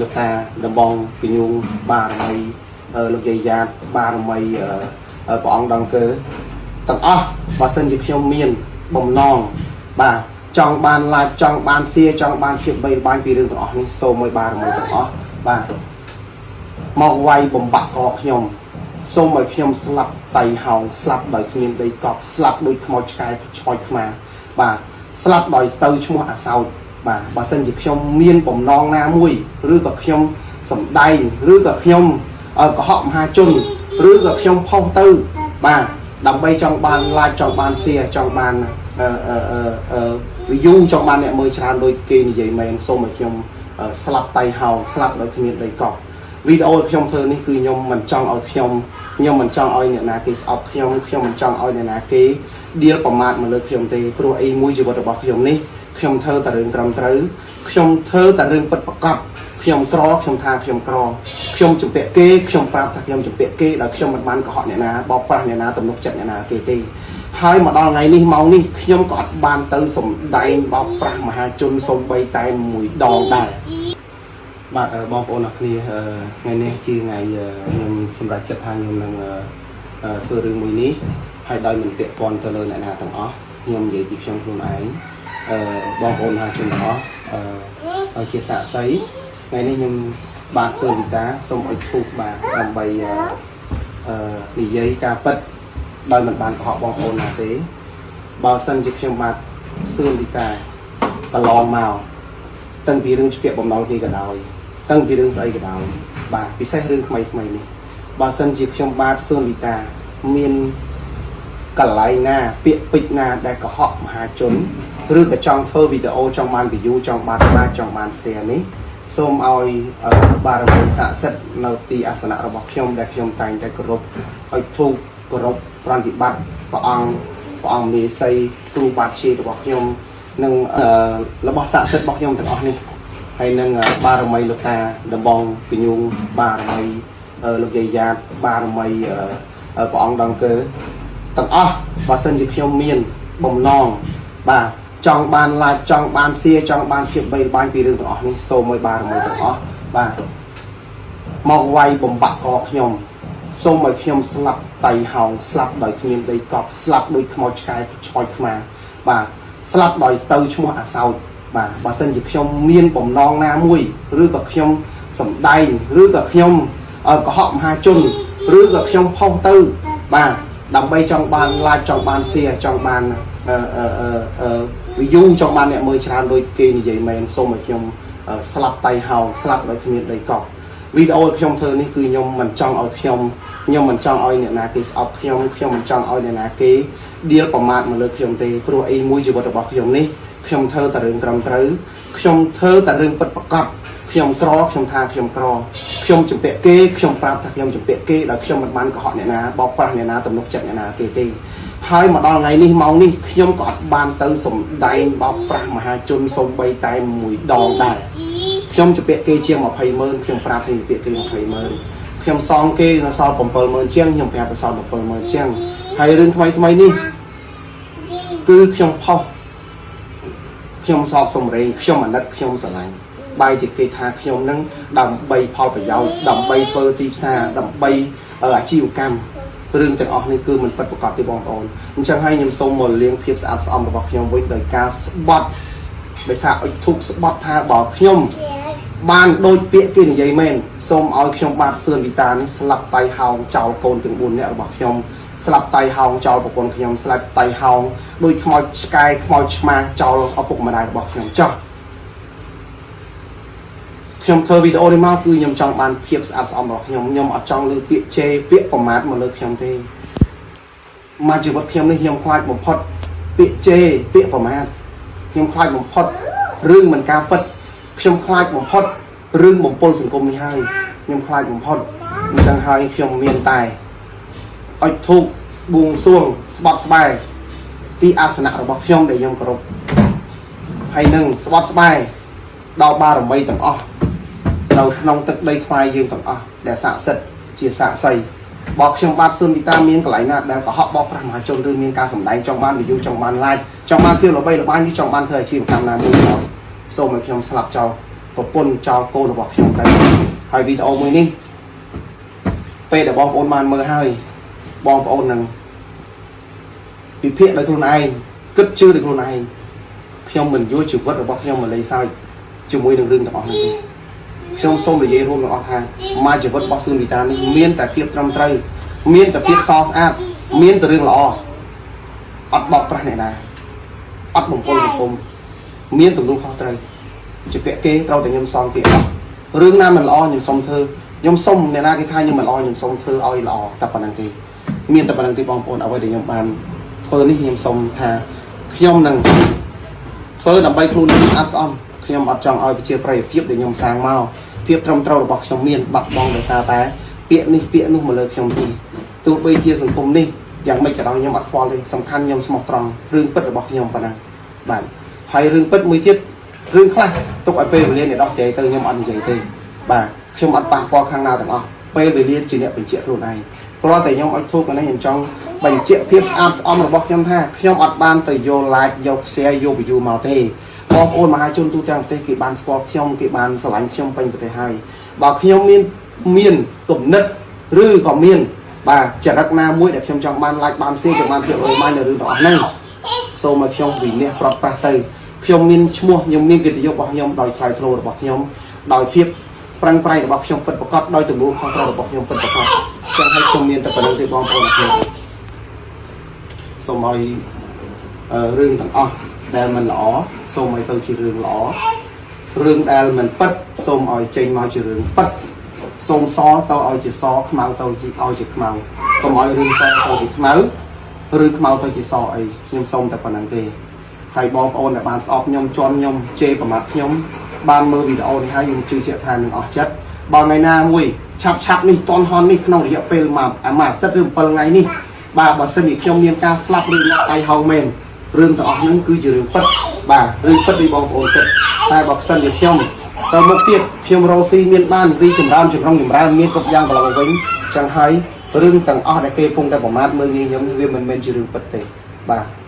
លោកតាដំបងពញូងបារមីលោកយាយយ៉ាតបារមីព្រះអង្គដងកើទាំងអស់បើសិនជាខ្ញុំមានបំណងបាទចង់បានឡាយចង់បានសៀចង់បានភាពបីបាញ់ពីរឿងទាំងអស់នេះសូមឲ្យបារមីទាំងអស់បាទមកវាយបំបាក់កខ្ញុំសូមឲ្យខ្ញុំស្លាប់តៃហោងស្លាប់ដោយគ្មានដីកប់ស្លាប់ដោយខ្មោចឆ្កែឆ្កយខ្មាបាទស្លាប់ដោយទៅឈ្មោះអាសោចបាទបើសិនជាខ្ញុំមានបំណងណាមួយឬក៏ខ្ញុំសំដែងឬក៏ខ្ញុំកុហកមហាជនឬក៏ខ្ញុំផុសទៅបាទដើម្បីចង់បានឡាយចង់បានសៀចង់បានview ចង់បានអ្នកមើលច្រើនដូចគេនិយាយមែនសូមឲ្យខ្ញុំស្លាប់តៃហោងស្លាប់ដោយគ្មានដីកប់វីដេអូខ្ញុំធ្វើនេះគឺខ្ញុំមិនចង់ឲ្យខ្ញុំមិនចង់ឲ្យអ្នកណាគេស្អប់ខ្ញុំមិនចង់ឲ្យអ្នកណាគេដៀលប្រមាថមកលើខ្ញុំទេព្រោះអីមួយជីវិតរបស់ខ្ញុំនេះខ្ញុំធ្វើតែរឿងត្រឹមត្រូវខ្ញុំធ្វើតែរឿងពិតប្រាកដខ្ញុំក្រខ្ញុំថាខ្ញុំក្រខ្ញុំជំពាក់គេខ្ញុំប្រាប់ថាខ្ញុំជំពាក់គេដល់ខ្ញុំមិនបានកុហកអ្នកណាបោកប្រាស់អ្នកណាទំនុកចិត្តអ្នកណាគេទេហើយមកដល់ថ្ងៃនេះម៉ោងនេះខ្ញុំក៏អត់បានទៅសំដែងបោកប្រាស់មហាជនសូម្បីតែមួយដងដែរបាទបងប្អូនអ្នកគ្នាថ្ងៃនេះជាថ្ងៃខ្ញុំសម្រេចចិត្តថាខ្ញុំនឹងធ្វើរឿងមួយនេះហើយដោយមិនពាក់ព័ន្ធទៅលើអ្នកណាទាំងអស់ខ្ញុំនិយាយពីខ្ញុំខ្លួនឯងបងប្អូនមហាជនទាំងអស់ឲ្យជាសាក្សីថ្ងៃនេះខ្ញុំបាទសឺវិតាសូមឲ្យធូបបាទដើម្បីនិយាយការពិតដោយមិនបានកុហកបងប្អូនណាទេបើសិនជាខ្ញុំបាទសឿនវិតាកន្លងមកតាំងពីរឿងជ្ពាក់បំណុលគេក៏ដោយតាំងពីរឿងស្អីក៏ដោយបាទពិសេសរឿងថ្មីនេះបើសិនជាខ្ញុំបាទសឿនវិតាមានកន្លែងណាពាក្យពេចន៍ណាដែលកុហកមហាជនឬក៏ចង់ធ្វើវីដេអូចង់បាន view ចង់បាន like ចង់បាន share នេះសូមឲ្យបារមីស័ក្តិសិទ្ធិនៅទីអាសនៈរបស់ខ្ញុំដែលខ្ញុំតែងតែគោរពឲ្យធូបគោរពប្រតិបត្តិព្រះអង្គមេសីគ្រូបាត់ជារបស់ខ្ញុំនិងរបស់ស័ក្តិសិទ្ធិរបស់ខ្ញុំទាំងអស់នេះហើយនឹងបារមីលោកតាដំបងពញូងបារមីលោកយាយយ៉ាតបារមីព្រះអង្គដងកើទាំងអស់បើសិនជាខ្ញុំមានបំណងបាទចង់បានឡាយចង់បានសៀចង់បានភាពបីបាញ់ពីរឿងទាំងអស់នេះសូមឲ្យបារមីទាំងអស់បាទមកវាយបំបាក់កខ្ញុំសូមឲ្យខ្ញុំស្លាប់តៃហោងស្លាប់ដោយគ្មានដីកប់ស្លាប់ដោយខ្មោចឆ្កែឆ្កយខ្មាបាទស្លាប់ដោយទៅឈ្មោះអាសោចបាទបើសិនជាខ្ញុំមានបំណងណាមួយឬក៏ខ្ញុំសំដែងឬក៏ខ្ញុំកុហកមហាជនឬក៏ខ្ញុំផុសទៅបាទដើម្បីចង់បានឡាយចង់បានសៀចង់បានview ចង់បានអ្នកមើលច្រើនដូចគេនិយាយមែនសូមឲ្យខ្ញុំស្លាប់តៃហោងស្លាប់ដោយគ្មានដីកប់វីដេអូខ្ញុំធ្វើនេះគឺខ្ញុំមិនចង់ឲ្យខ្ញុំមិនចង់ឲ្យអ្នកណាគេស្អប់ខ្ញុំមិនចង់ឲ្យអ្នកណាគេដៀលប្រមាថមកលើខ្ញុំទេព្រោះអីមួយជីវិតរបស់ខ្ញុំនេះខ្ញុំធ្វើតែរឿងត្រឹមត្រូវខ្ញុំធ្វើតែរឿងពិតប្រាកដខ្ញុំក្រខ្ញុំថាខ្ញុំក្រខ្ញុំជំពាក់គេខ្ញុំប្រាប់ថាខ្ញុំជំពាក់គេដល់ខ្ញុំមិនបានកុហកអ្នកណាបោកប្រាស់អ្នកណាទំនុកចិត្តអ្នកណាគេទេហើយមកដល់ថ្ងៃនេះម៉ោងនេះខ្ញុំក៏អត់បានទៅសំដែងបោកប្រាស់មហាជនសូម្បីតែមួយដងដែរខ្ញុំជំពាក់គេជាង200000ខ្ញុំប្រាប់គេជំពាក់គេ200000ខ្ញុំសងគេនៅសល់70000ជាងខ្ញុំប្រាប់ទៅសល់70000ជាងហើយរឿងថ្មីនេះគឺខ្ញុំផុសខ្ញុំសោកសំរេងខ្ញុំអាណិតខ្ញុំស្រឡាញ់បាយជាគេថាខ្ញុំនឹងដើម្បីផលប្រយោជន៍ដើម្បីធ្វើទីផ្សារដើម្បីអាជីវកម្មរឿងទាំងអស់នេះគឺមិនពិតប្រាកដទេបងប្អូនអញ្ចឹងហើយខ្ញុំសូមមកលៀងភាពស្អាតស្អំរបស់ខ្ញុំវិញដោយការស្បត់ដោយសារអុជធូបស្បត់ថាបើខ្ញុំបានដូចពាក្យគេនិយាយមែនសូមឲ្យខ្ញុំបាទសឿនវិតានេះស្លាប់តៃហោងចោលកូនទាំង4នាក់របស់ខ្ញុំស្លាប់តៃហោងចោលប្រពន្ធខ្ញុំស្លាប់តៃហោងដោយខ្មោចឆ្កែខ្មោចឆ្មាចោលឪពុកម្ដាយរបស់ខ្ញុំចោះខ្ញុំធ្វើវីដេអូនេះមកគឺខ្ញុំចង់បានភាពស្អាតស្អំរបស់ខ្ញុំអត់ចង់លើពាក្យជេរពាក្យប្រមាថមកលើខ្ញុំទេមកជីវិតខ្ញុំនេះខ្ញុំខ្លាចបំផុតពាក្យជេរពាក្យប្រមាថខ្ញុំខ្លាចបំផុតរឿងមិនការពិតខ្ញុំខ្លាចបំផុតរឿងបំពល់សង្គមនេះហើយខ្ញុំខ្លាចបំផុតអញ្ចឹងហើយខ្ញុំមានតែអុជធូបបួងសួងស្បត់ស្បែកទីអាសនៈរបស់ខ្ញុំដែលខ្ញុំគោរពហើយនឹងស្បត់ស្បែកដល់បារមីទាំងអស់នៅក្នុងទឹកដីខ្មែរយើងទាំងអស់ដែលស័ក្តិសិទ្ធិជាសាក្សីបើខ្ញុំបាទសឿនវិតាមានកន្លែងណាដែលកុហកបោកប្រាស់មហាជនឬមានការសម្ដែងចង់បាន view ចង់បាន like ចង់បានភាពល្បីល្បាញឬចង់បានធ្វើអាជីវកម្មណាមួយក៏សូមឲ្យខ្ញុំស្លាប់ចោល ប្រពន្ធចោលកូនរបស់ខ្ញុំទៅហើយវីដេអូមួយនេះពេលដែលបងប្អូនបានមើលហើយបងប្អូននឹងពិភាក្សាដោយខ្លួនឯងគិតជឿដោយខ្លួនឯងខ្ញុំមិនយកជីវិតរបស់ខ្ញុំមកលេងសើចជាមួយនឹងរឿងទាំងអស់នេះទេខ្ញុំសូមនិយាយរួមទាំងអស់ថាមកជីវិតរបស់សឿនវីតានេះមានតែភាពត្រឹមត្រូវមានតែភាពសស្អាតមានតែរឿងល្អអត់បោកប្រាស់អ្នកណាអត់បំពុលសង្គមមានទំនួលខុសត្រូវជាពាក្យគេត្រូវតែខ្ញុំសងគេអស់រឿងណាមិនល្អខ្ញុំសុំធ្វើខ្ញុំសុំអ្នកណាគេថាខ្ញុំមិនល្អខ្ញុំសុំធ្វើឲ្យល្អតែប៉ុណ្្នឹងទេមានតែប៉ុណ្្នឹងទេបងប្អូនអ្វីដែលខ្ញុំបានធ្វើនេះខ្ញុំសុំថាខ្ញុំនឹងធ្វើដើម្បីខ្លួនខ្ញុំស្អាតស្អំខ្ញុំអត់ចង់ឲ្យប្រជាប្រិយភាពដែលខ្ញុំសាងមកភាពត្រឹមត្រូវរបស់ខ្ញុំមានបាត់បង់ដោយសារតែពាក្យនេះពាក្យនោះមកលើខ្ញុំទេទោះបីជាសង្គមនេះយ៉ាងម៉េចក៏ដោយខ្ញុំអត់ខ្វល់ទេសំខាន់ខ្ញុំស្មោះត្រង់រឿងពិតរបស់ខ្ញុំប៉ុណ្ណឹងបាទហើយរឿងពិតមួយទៀតរឿងខ្លះទុកឲ្យពេលវេលាអ្នកដោះស្រាយទៅខ្ញុំអត់និយាយទេបាទខ្ញុំអត់ប៉ះពាល់ខាងណាទាំងអស់ពេលវេលាជាអ្នកបញ្ជាក់ខ្លួនឯងគ្រាន់តែខ្ញុំឲ្យធូបនេះខ្ញុំចង់បញ្ជាក់ភាពស្អាតស្អំរបស់ខ្ញុំថាខ្ញុំអត់បានទៅយក like យក share យក view មកទេបងប្អូនមហាជនទូទាំងប្រទេសគេបានស្គាល់ខ្ញុំគេបានស្រឡាញ់ខ្ញុំពេញប្រទេសហើយបើខ្ញុំមានគំនិតឬក៏មានបាទចរិតណាមួយដែលខ្ញុំចង់បាន like បាន share ចង់បានភាពរយបាននៅរឿងទាំងអស់ហ្នឹងសូមឲ្យខ្ញុំវិនិច្ឆ័យប្រត់ប្រាស់ទៅខ្ញុំមានឈ្មោះខ្ញុំមានកិត្តិយសរបស់ខ្ញុំដោយថ្លៃថ្នូររបស់ខ្ញុំដោយភាពប្រឹងប្រែងរបស់ខ្ញុំពិតប្រាកដដោយទំនួលខុសត្រូវរបស់ខ្ញុំពិតប្រាកដចឹងហើយខ្ញុំមានតែប៉ុណ្្នឹងទេបងប្អូនអរគុណសូមឲ្យរឿងទាំងអស់ដែលមិនល្អសូមឲ្យទៅជារឿងល្អរឿងដែលមិនពិតសូមឲ្យចេញមកជារឿងពិតសូមសទៅឲ្យជាសខ្មៅទៅឲ្យជាខ្មៅកុំឲ្យរឿងសទៅជាខ្មៅឬខ្មៅទៅជាសអីខ្ញុំសូមតែប៉ុណ្្នឹងទេហើយបងប្អូនដែលបានស្អប់ខ្ញុំជន់ខ្ញុំជេរប្រមាថខ្ញុំបានមើលវីដេអូនេះហើយខ្ញុំជឿជាក់ថានឹងអស់ចិត្តបើថ្ងៃណាមួយឆាប់នេះតន់ហន់នេះក្នុងរយៈពេលមួយអាទិត្យឬ7ថ្ងៃនេះបាទបើសិនជាខ្ញុំមានការស្លាប់ឬអ្នកដៃហោងមែនរឿងទាំងអស់ហ្នឹងគឺជារឿងពិតបាទរឿងពិតពីបងប្អូនពិតតែបើសិនជាខ្ញុំទៅមុខទៀតខ្ញុំរកស៊ីមានបានរីចម្រើនចម្រុងចម្រើនមានគ្រប់យ៉ាងកន្លងវិញចឹងហើយរឿងទាំងអស់ដែលគេកំពុងតែប្រមាថមើលងាយខ្ញុំវាមិនមែនជារឿងពិតទេបាទ